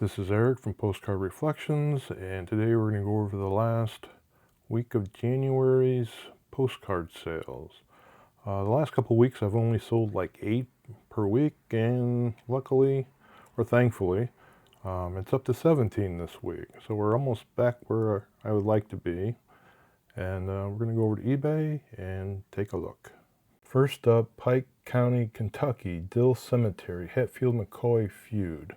This is Eric from Postcard Reflections, and today we're going to go over the last week of January's postcard sales. The last couple weeks I've only sold like 8 per week, and luckily, or thankfully, it's up to 17 this week. So we're almost back where I would like to be, and we're going to go over to eBay and take a look. First up, Pike County, Kentucky, Dill Cemetery, Hetfield-McCoy feud.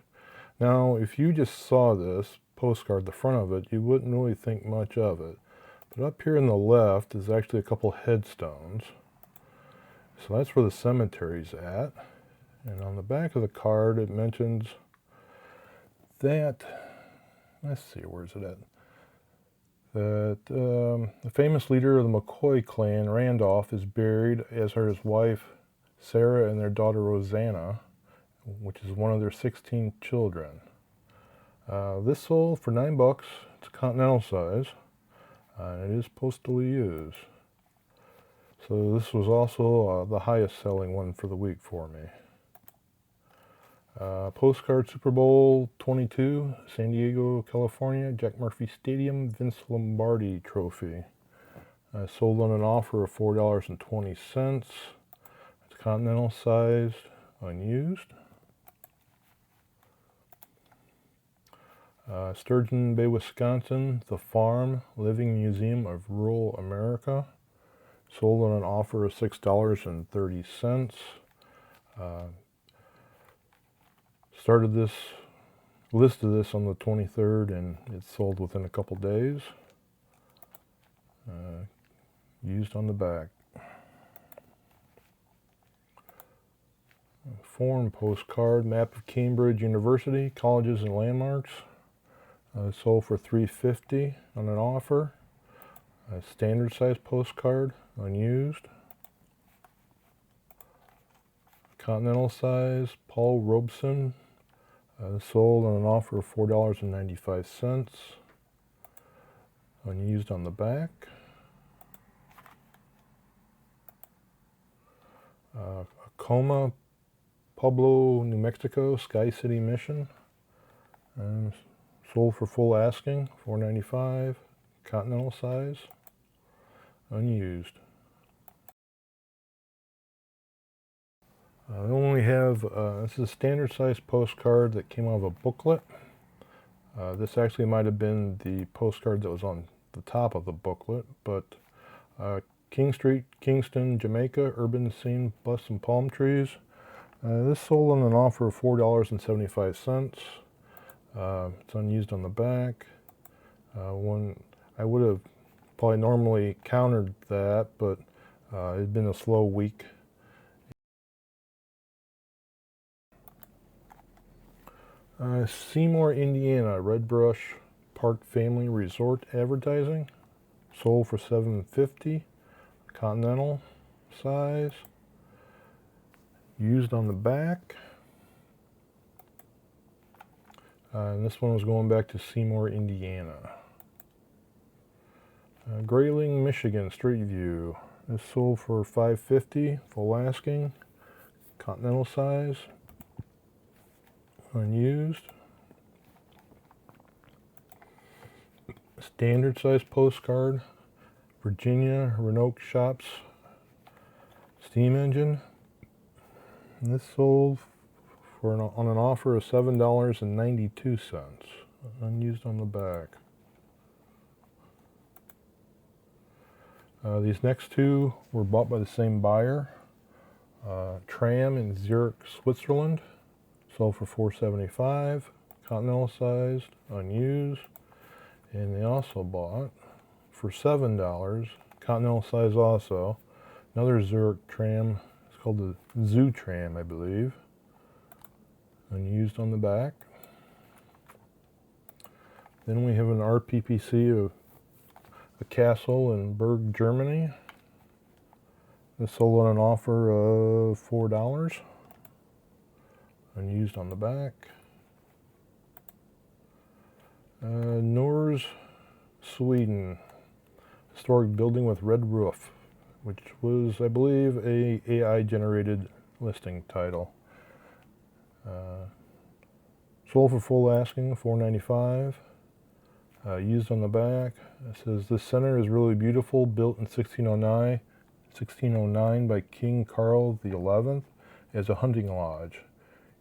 Now, if you just saw this postcard, the front of it, you wouldn't really think much of it. But up here on the left is actually a couple headstones. So that's where the cemetery's at. And on the back of the card, it mentions that, let's see, where's it at? That the famous leader of the McCoy clan, Randolph, is buried, as are his wife, Sarah, and their daughter, Rosanna, which is one of their 16 children. This sold for $9. It's a continental size, and it is postally used. So this was also the highest selling one for the week for me. Postcard Super Bowl 22, San Diego, California, Jack Murphy Stadium, Vince Lombardi Trophy. Sold on an offer of $4.20. It's continental sized, unused. Sturgeon Bay, Wisconsin, The Farm Living Museum of Rural America. Sold on an offer of $6.30. Listed this on the 23rd, and it sold within a couple days. Used on the back. Foreign postcard, map of Cambridge University, colleges and landmarks. Sold for $3.50 on an offer. A standard size postcard, unused. Continental size, Paul Robeson. Sold on an offer of $4.95. Unused on the back. Acoma, Pueblo, New Mexico, Sky City Mission. Sold for full asking, $4.95, continental size, unused. I only have, this is a standard size postcard that came out of a booklet. This actually might have been the postcard that was on the top of the booklet, but King Street, Kingston, Jamaica, urban scene, bus and palm trees. This sold on an offer of $4.75. It's unused on the back. I would have probably normally countered that, but it had been a slow week. Seymour, Indiana, Red Brush Park Family Resort advertising. Sold for $7.50, continental size. Used on the back. And this one was going back to Seymour, Indiana. Grayling, Michigan, Street View. This sold for $5.50, full asking, continental size, unused. Standard size postcard, Virginia, Roanoke Shops, steam engine. And this sold on an offer of $7.92, unused on the back. These next two were bought by the same buyer. Tram in Zurich, Switzerland, sold for $4.75, continental sized, unused. And they also bought for $7, continental size also, another Zurich tram. It's called the Zoo Tram, I believe. Unused on the back. Then we have an RPPC of a castle in Berg, Germany. This sold on an offer of $4. Unused on the back. Nors, Sweden. Historic building with red roof, which was, I believe, a AI generated listing title. Sold for full asking, $4.95. Used on the back. It says, this center is really beautiful, built in 1609 by King Carl XI as a hunting lodge.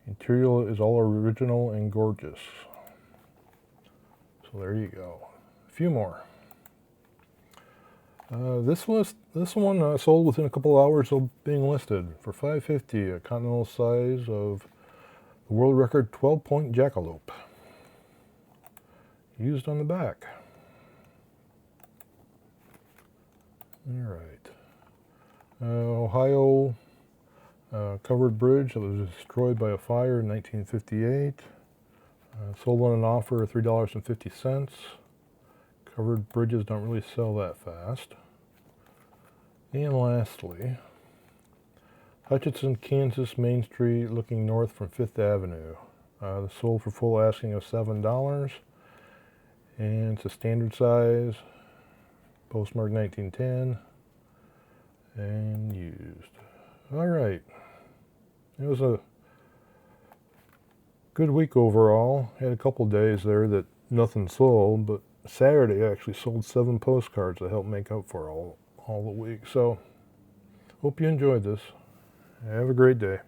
Interior is all original and gorgeous. So there you go. A few more. This one sold within a couple hours of being listed for $5.50. A continental size of the world record 12-point jackalope. Used on the back. All right. Ohio covered bridge that was destroyed by a fire in 1958. Sold on an offer of $3.50. Covered bridges don't really sell that fast. And lastly, Hutchinson, Kansas, Main Street, looking north from 5th Avenue. Sold for full asking of $7. And it's a standard size, postmark 1910, and used. All right. It was a good week overall. Had a couple days there that nothing sold, but Saturday I actually sold 7 postcards to help make up for all the week. So, hope you enjoyed this. Have a great day.